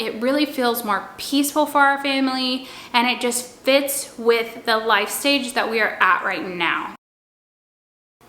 It really feels more peaceful for our family, and it just fits with the life stage that we are at right now.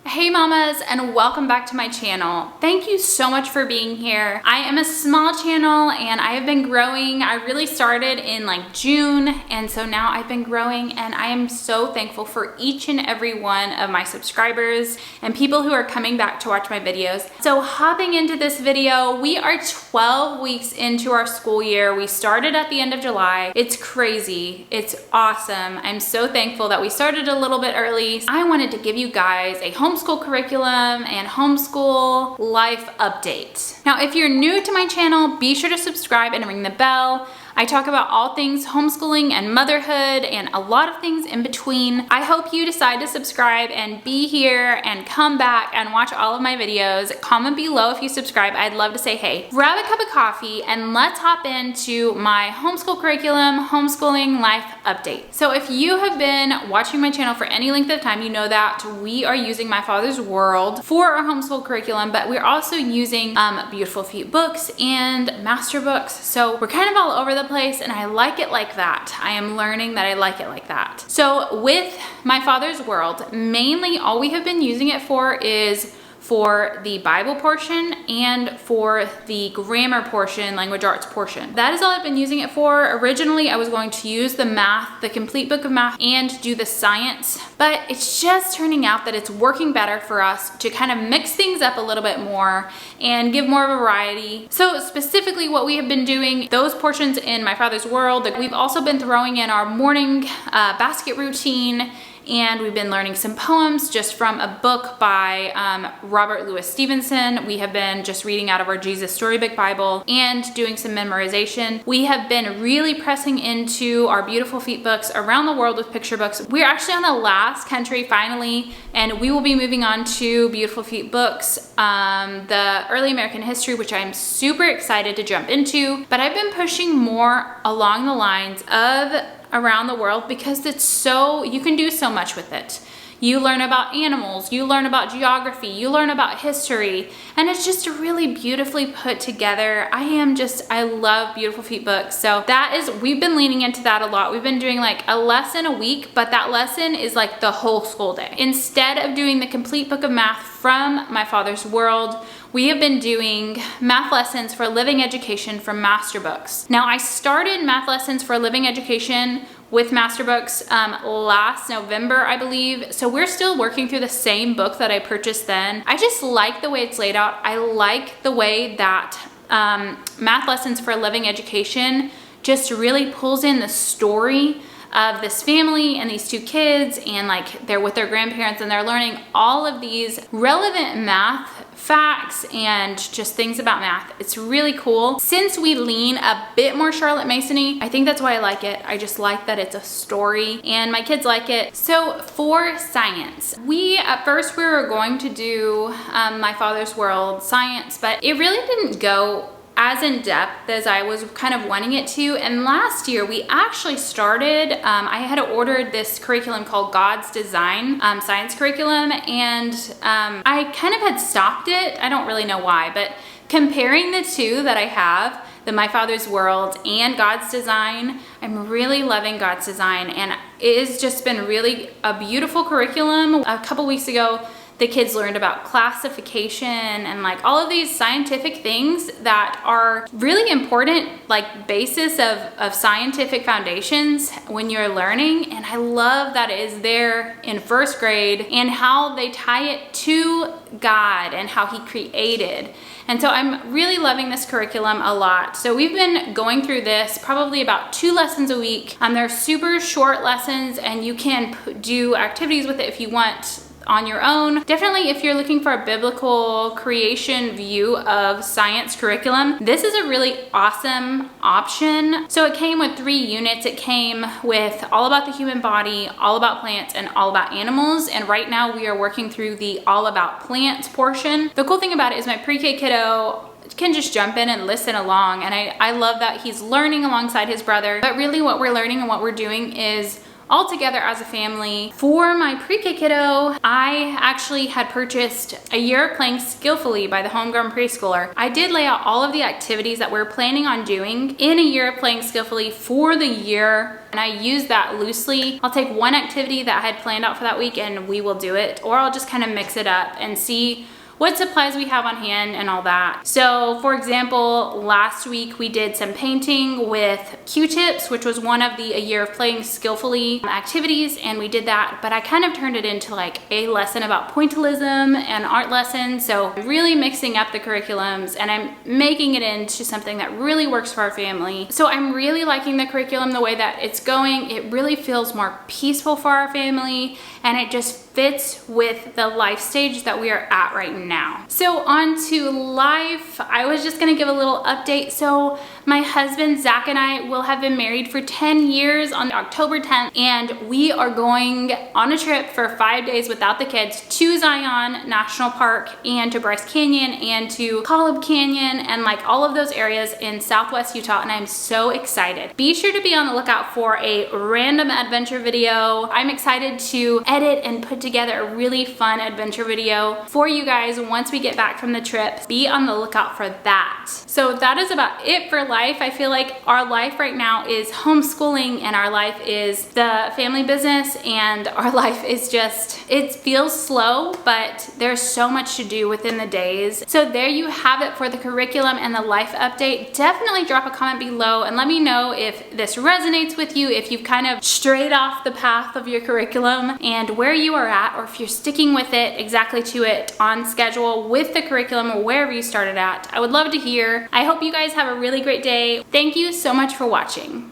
Hey mamas, and welcome back to my channel. Thank you so much for being here. I am a small channel and I have been growing. I really started in like June, and so now I've been growing, and I am so thankful for each and every one of my subscribers and people who are coming back to watch my videos. So hopping into this video, we are 12 weeks into our school year. We started at the end of July. It's crazy. It's awesome. I'm so thankful that we started a little bit early. I wanted to give you guys a homeschool curriculum and homeschool life update. Now, if you're new to my channel, be sure to subscribe and ring the bell. I talk about all things homeschooling and motherhood and a lot of things in between. I hope you decide to subscribe and be here and come back and watch all of my videos. Comment below if you subscribe. I'd love to say hey. Grab a cup of coffee and let's hop into my homeschool curriculum, homeschooling life update. So if you have been watching my channel for any length of time, you know that we are using My Father's World for our homeschool curriculum, but we're also using Beautiful Feet books and Masterbooks. So we're kind of all over the place, and I like it like that. I am learning that I like it like that. So with My Father's World, mainly all we have been using it for is for the Bible portion and for the grammar portion, language arts portion. That is all I've been using it for. Originally, I was going to use the math, the complete book of math, and do the science, but it's just turning out that it's working better for us to kind of mix things up a little bit more and give more of a variety. So specifically what we have been doing, those portions in My Father's World, we've also been throwing in our morning basket routine, and we've been learning some poems just from a book by Robert Louis Stevenson. We have been just reading out of our Jesus Storybook Bible and doing some memorization. We have been really pressing into our Beautiful Feet books, Around the World with Picture Books. We're actually on the last country finally, and we will be moving on to Beautiful Feet books, the early American history, which I'm super excited to jump into. But I've been pushing more along the lines of Around the World because it's so, you can do so much with it. You learn about animals, you learn about geography, you learn about history, and it's just really beautifully put together. I love Beautiful Feet books. So that is, we've been leaning into that a lot. We've been doing like a lesson a week, but that lesson is like the whole school day. Instead of doing the complete book of math from My Father's World, we have been doing math lessons for living education from Masterbooks. Now, I started math lessons for living education with Masterbooks last November, I believe. So we're still working through the same book that I purchased then. I just like the way it's laid out. I like the way that math lessons for living education just really pulls in the story of this family and these two kids, and like they're with their grandparents and they're learning all of these relevant math facts and just things about math. It's really cool. Since we lean a bit more Charlotte Mason-y, I think that's why I like it. I just like that it's a story and my kids like it. So for science, at first we were going to do My Father's World science, but it really didn't go as in depth as I was kind of wanting it to. And last year we actually started, I had ordered this curriculum called God's Design science curriculum, and I kind of had stopped it. I don't really know why, but comparing the two that I have, the My Father's World and God's Design, I'm really loving God's Design, and it has just been really a beautiful curriculum. A couple weeks ago, the kids learned about classification and like all of these scientific things that are really important, like basis of scientific foundations when you're learning. And I love that it is there in first grade and how they tie it to God and how He created. And so I'm really loving this curriculum a lot. So we've been going through this probably about 2 lessons a week. They're super short lessons, and you can do activities with it if you want on your own. Definitely if you're looking for a biblical creation view of science curriculum, this is a really awesome option. So it came with 3 units. It came with all about the human body, all about plants, and all about animals. And right now we are working through the all about plants portion. The cool thing about it is my pre-K kiddo can just jump in and listen along, and I love that he's learning alongside his brother. But really what we're learning and what we're doing is all together as a family. For my pre-K kiddo, I actually had purchased A Year of Playing Skillfully by the Homegrown Preschooler. I did lay out all of the activities that we're planning on doing in A Year of Playing Skillfully for the year, and I use that loosely. I'll take one activity that I had planned out for that week and we will do it, or I'll just kind of mix it up and see what supplies we have on hand and all that. So for example, last week we did some painting with Q-tips, which was one of the A Year of Playing Skillfully activities, and we did that, but I kind of turned it into like a lesson about pointillism and art lessons. So really mixing up the curriculums, and I'm making it into something that really works for our family. So I'm really liking the curriculum the way that it's going. It really feels more peaceful for our family, and it just fits with the life stage that we are at right now. So on to life. I was just gonna give a little update. So my husband, Zach, and I will have been married for 10 years on October 10th, and we are going on a trip for 5 days without the kids to Zion National Park and to Bryce Canyon and to Collab Canyon and like all of those areas in Southwest Utah, and I'm so excited. Be sure to be on the lookout for a random adventure video. I'm excited to edit and put together a really fun adventure video for you guys once we get back from the trip. Be on the lookout for that. So that is about it for life. I feel like our life right now is homeschooling, and our life is the family business, and our life is just, it feels slow, but there's so much to do within the days. So there you have it for the curriculum and the life update. Definitely drop a comment below and let me know if this resonates with you, if you've kind of strayed off the path of your curriculum and where you are at, or if you're sticking with it exactly to it on schedule with the curriculum or wherever you started at. I would love to hear. I hope you guys have a really great day. Thank you so much for watching.